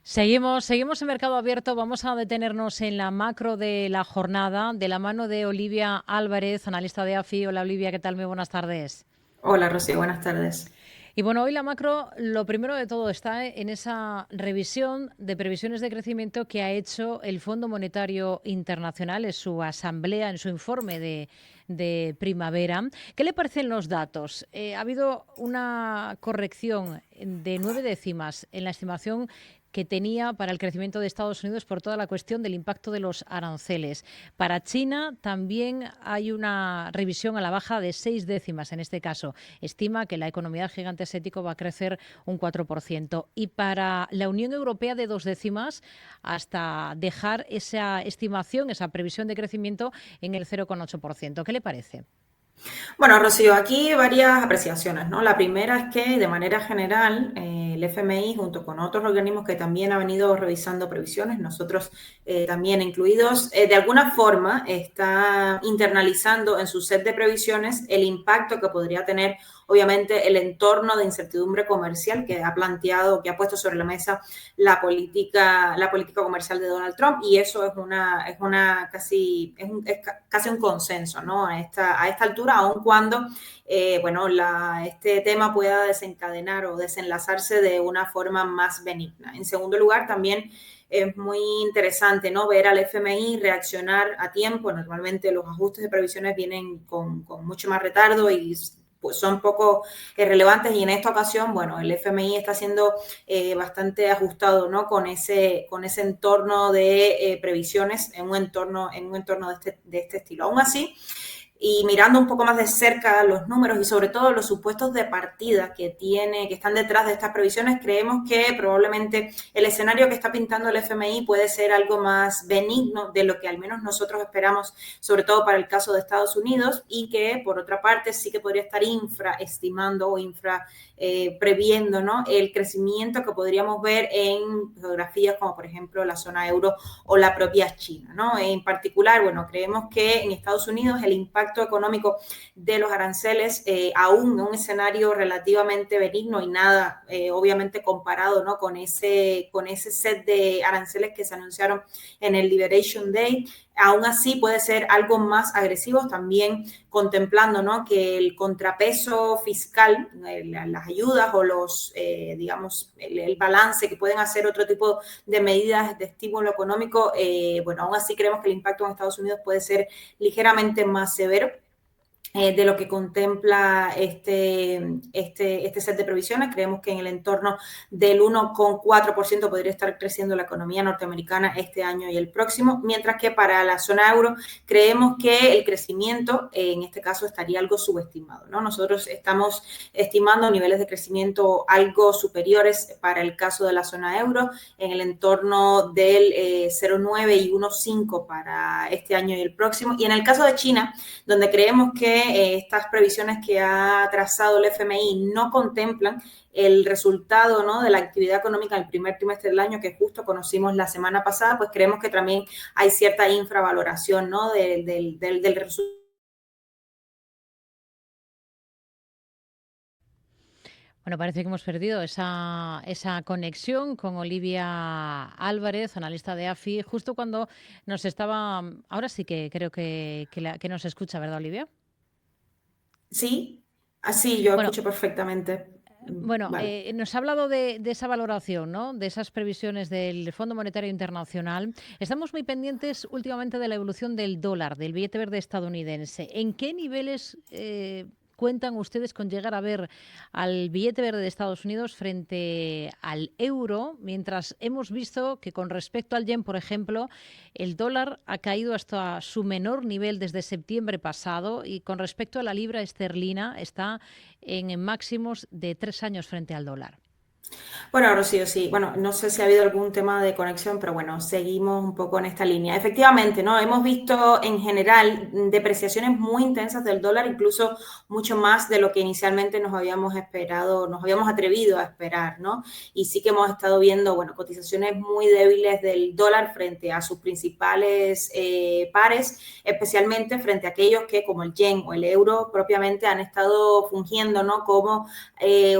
Seguimos en Mercado Abierto. Vamos a detenernos en la macro de la jornada de la mano de Olivia Álvarez, analista de AFI. Hola Olivia, ¿qué tal? Muy buenas tardes. Hola Rocío, buenas tardes. Y bueno, hoy la macro, lo primero de todo está en esa revisión de previsiones de crecimiento que ha hecho el Fondo Monetario Internacional en su asamblea, en su informe de primavera. ¿Qué le parecen los datos? Ha habido una corrección de 9 décimas en la estimación que tenía para el crecimiento de Estados Unidos por toda la cuestión del impacto de los aranceles. Para China también hay una revisión a la baja de 6 décimas en este caso. Estima que la economía del gigante asiático va a crecer un 4%. Y para la Unión Europea de 2 décimas hasta dejar esa estimación, esa previsión de crecimiento en el 0,8%. ¿Qué le parece? Bueno, Rocío, aquí varias apreciaciones, ¿no? La primera es que de manera general el FMI junto con otros organismos que también ha venido revisando previsiones, nosotros también incluidos, de alguna forma está internalizando en su set de previsiones el impacto que podría tener obviamente el entorno de incertidumbre comercial que ha planteado, que ha puesto sobre la mesa la política comercial de Donald Trump, y eso es casi un consenso, ¿no? A esta altura, aun cuando bueno, este tema pueda desencadenar o desenlazarse de una forma más benigna. En segundo lugar, también es muy interesante, ¿no?, ver al FMI reaccionar a tiempo. Normalmente los ajustes de previsiones vienen con mucho más retardo y pues son poco relevantes, y en esta ocasión, bueno, el FMI está siendo bastante ajustado, ¿no?, con ese entorno de previsiones en un entorno de este estilo. Aún así, y mirando un poco más de cerca los números y sobre todo los supuestos de partida que están detrás de estas previsiones, creemos que probablemente el escenario que está pintando el FMI puede ser algo más benigno de lo que al menos nosotros esperamos, sobre todo para el caso de Estados Unidos, y que por otra parte sí que podría estar infraestimando o previendo, ¿no?, el crecimiento que podríamos ver en geografías como por ejemplo la zona euro o la propia China, ¿no? En particular, bueno, creemos que en Estados Unidos el impacto económico de los aranceles, aún en un escenario relativamente benigno y nada, obviamente comparado, ¿no?, con ese set de aranceles que se anunciaron en el Liberation Day, aún así puede ser algo más agresivo, también contemplando, ¿no?, que el contrapeso fiscal, las ayudas o digamos, el balance que pueden hacer otro tipo de medidas de estímulo económico, bueno, aún así creemos que el impacto en Estados Unidos puede ser ligeramente más severo de lo que contempla este set de previsiones. Creemos que en el entorno del 1,4% podría estar creciendo la economía norteamericana este año y el próximo, mientras que para la zona euro creemos que el crecimiento en este caso estaría algo subestimado, ¿no? Nosotros estamos estimando niveles de crecimiento algo superiores para el caso de la zona euro, en el entorno del 0,9 y 1,5 para este año y el próximo. Y en el caso de China, donde creemos que estas previsiones que ha trazado el FMI no contemplan el resultado, ¿no?, de la actividad económica en el primer trimestre del año, que justo conocimos la semana pasada, pues creemos que también hay cierta infravaloración, ¿no?, del resultado. Bueno, parece que hemos perdido esa conexión con Olivia Álvarez, analista de AFI, justo cuando nos estaba. Ahora sí que creo que nos escucha, ¿verdad, Olivia? Sí, así yo Bueno, escucho perfectamente. Bueno, Vale. nos ha hablado de esa valoración, ¿no?, de esas previsiones del Fondo Monetario Internacional. Estamos muy pendientes últimamente de la evolución del dólar, del billete verde estadounidense. ¿En qué niveles cuentan ustedes con llegar a ver al billete verde de Estados Unidos frente al euro? Mientras hemos visto que con respecto al yen, por ejemplo, el dólar ha caído hasta su menor nivel desde septiembre pasado, y con respecto a la libra esterlina está en máximos de 3 años frente al dólar. Bueno, Rocío, sí. Bueno, no sé si ha habido algún tema de conexión, pero bueno, seguimos un poco en esta línea. Efectivamente, ¿no? Hemos visto en general depreciaciones muy intensas del dólar, incluso mucho más de lo que inicialmente nos habíamos esperado, nos habíamos atrevido a esperar, ¿no? Y sí que hemos estado viendo, bueno, cotizaciones muy débiles del dólar frente a sus principales pares, especialmente frente a aquellos que, como el yen o el euro propiamente, han estado fungiendo, ¿no?, como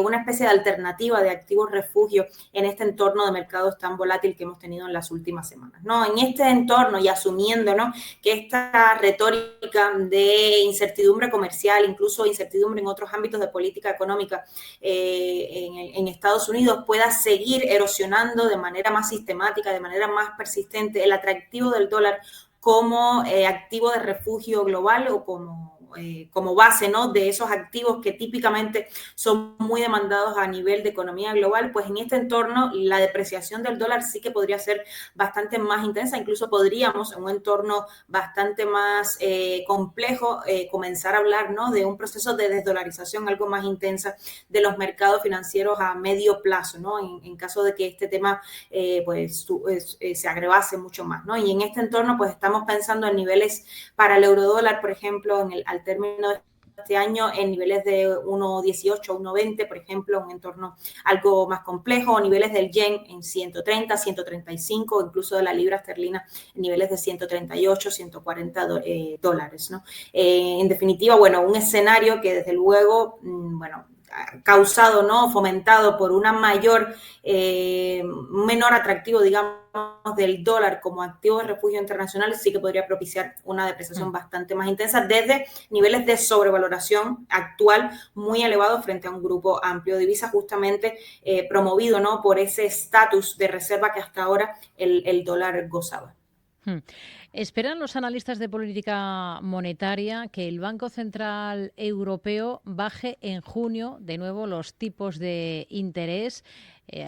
una especie de alternativa de activo activos refugio en este entorno de mercados tan volátil que hemos tenido en las últimas semanas, ¿no? En este entorno y asumiendo, ¿no?, que esta retórica de incertidumbre comercial, incluso incertidumbre en otros ámbitos de política económica en Estados Unidos, pueda seguir erosionando de manera más sistemática, de manera más persistente el atractivo del dólar como activo de refugio global o como base, ¿no?, de esos activos que típicamente son muy demandados a nivel de economía global, pues en este entorno la depreciación del dólar sí que podría ser bastante más intensa, incluso podríamos en un entorno bastante más complejo comenzar a hablar, ¿no?, de un proceso de desdolarización algo más intensa de los mercados financieros a medio plazo, ¿no?, en caso de que este tema se agravase mucho más, ¿no? Y en este entorno pues estamos pensando en niveles para el eurodólar, por ejemplo, al término de este año en niveles de 1,18, 1,20, por ejemplo, un entorno algo más complejo, o niveles del yen en 130, 135, incluso de la libra esterlina en niveles de 138, 140 dólares, ¿no? En definitiva, bueno, un escenario que desde luego, causado, ¿no?, fomentado por una menor atractivo, digamos, del dólar como activo de refugio internacional, sí que podría propiciar una depreciación bastante más intensa desde niveles de sobrevaloración actual muy elevados frente a un grupo amplio de divisas, justamente promovido, ¿no?, por ese estatus de reserva que hasta ahora el dólar gozaba. Esperan los analistas de política monetaria que el Banco Central Europeo baje en junio de nuevo los tipos de interés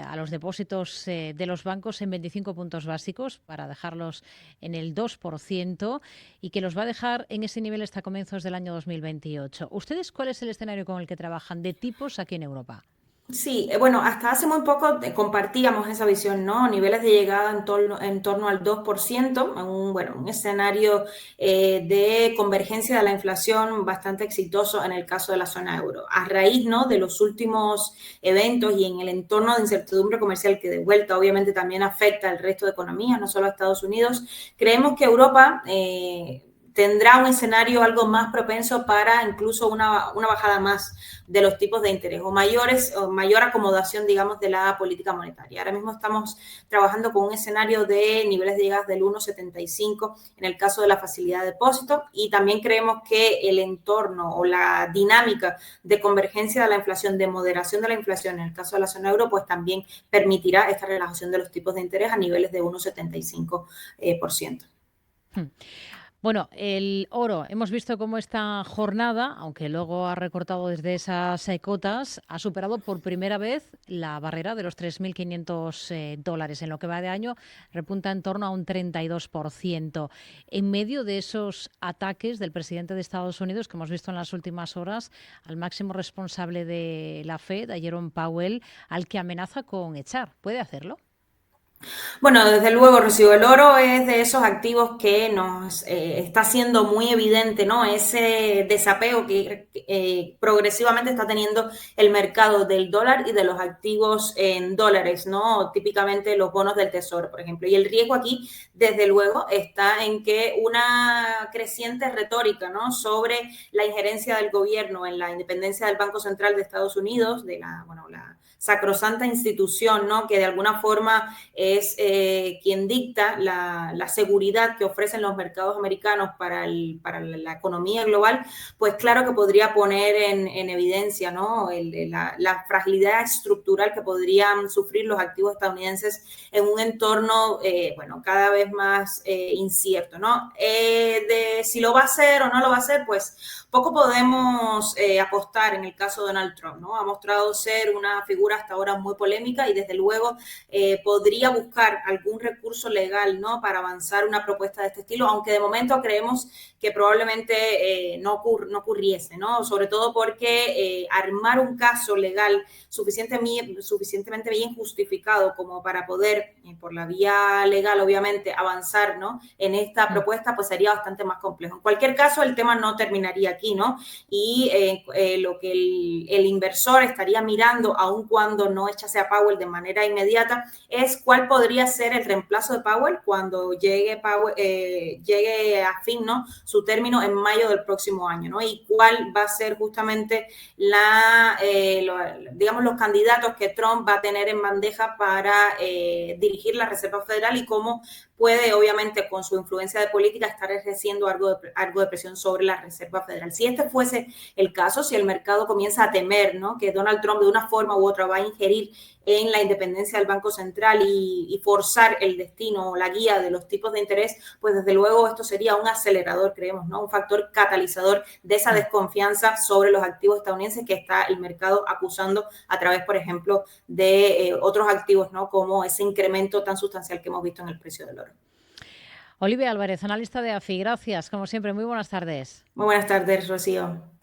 a los depósitos de los bancos en 25 puntos básicos para dejarlos en el 2% y que los va a dejar en ese nivel hasta comienzos del año 2028. ¿Ustedes cuál es el escenario con el que trabajan de tipos aquí en Europa? Sí, bueno, hasta hace muy poco compartíamos esa visión, ¿no? Niveles de llegada en torno al 2%, un escenario de convergencia de la inflación bastante exitoso en el caso de la zona euro. A raíz, ¿no?, de los últimos eventos y en el entorno de incertidumbre comercial que de vuelta obviamente también afecta al resto de economías, no solo a Estados Unidos, creemos que Europa tendrá un escenario algo más propenso para incluso una bajada más de los tipos de interés o mayor acomodación, digamos, de la política monetaria. Ahora mismo estamos trabajando con un escenario de niveles de llegadas del 1,75 en el caso de la facilidad de depósito y también creemos que el entorno o la dinámica de convergencia de la inflación, de moderación de la inflación en el caso de la zona euro, pues también permitirá esta relajación de los tipos de interés a niveles de 1,75%. Bueno, el oro, hemos visto cómo esta jornada, aunque luego ha recortado desde esas cotas, ha superado por primera vez la barrera de los $3.500. En lo que va de año, repunta en torno a un 32%. En medio de esos ataques del presidente de Estados Unidos, que hemos visto en las últimas horas, al máximo responsable de la Fed, a Jerome Powell, al que amenaza con echar. ¿Puede hacerlo? Bueno, desde luego, Rocío, el oro es de esos activos que nos está siendo muy evidente, ¿no? Ese desapego que progresivamente está teniendo el mercado del dólar y de los activos en dólares, ¿no? Típicamente los bonos del tesoro, por ejemplo. Y el riesgo aquí, desde luego, está en que una creciente retórica, ¿no?, sobre la injerencia del gobierno en la independencia del Banco Central de Estados Unidos, de la sacrosanta institución, ¿no?, que de alguna forma es quien dicta la seguridad que ofrecen los mercados americanos para la economía global, pues claro que podría poner en evidencia, ¿no?, la fragilidad estructural que podrían sufrir los activos estadounidenses en un entorno, cada vez más incierto, ¿no? De si lo va a hacer o no lo va a hacer, pues poco podemos apostar en el caso de Donald Trump, ¿no? Ha mostrado ser una figura hasta ahora muy polémica y desde luego podría buscar algún recurso legal, ¿no?, para avanzar una propuesta de este estilo, aunque de momento creemos que probablemente no ocurriese, ¿no? Sobre todo porque armar un caso legal suficientemente bien justificado como para poder, por la vía legal, obviamente, avanzar, ¿no?, en esta propuesta, pues sería bastante más complejo. En cualquier caso, el tema no terminaría aquí, ¿no? Y lo que el inversor estaría mirando, aun cuando cuando no echase a Powell de manera inmediata, es cuál podría ser el reemplazo de Powell cuando llegue a fin, ¿no?, su término en mayo del próximo año, ¿no? Y cuál va a ser justamente digamos, los candidatos que Trump va a tener en bandeja para dirigir la Reserva Federal y cómo puede, obviamente, con su influencia de política, estar ejerciendo algo de presión sobre la Reserva Federal. Si este fuese el caso, si el mercado comienza a temer, ¿no?, que Donald Trump de una forma u otra va a ingerir en la independencia del Banco Central y forzar el destino o la guía de los tipos de interés, pues desde luego esto sería un acelerador, creemos, ¿no?, un factor catalizador de esa desconfianza sobre los activos estadounidenses que está el mercado acusando a través, por ejemplo, de otros activos, ¿no?, como ese incremento tan sustancial que hemos visto en el precio del oro. Olivia Álvarez, analista de AFI, gracias, como siempre, muy buenas tardes. Muy buenas tardes, Rocío.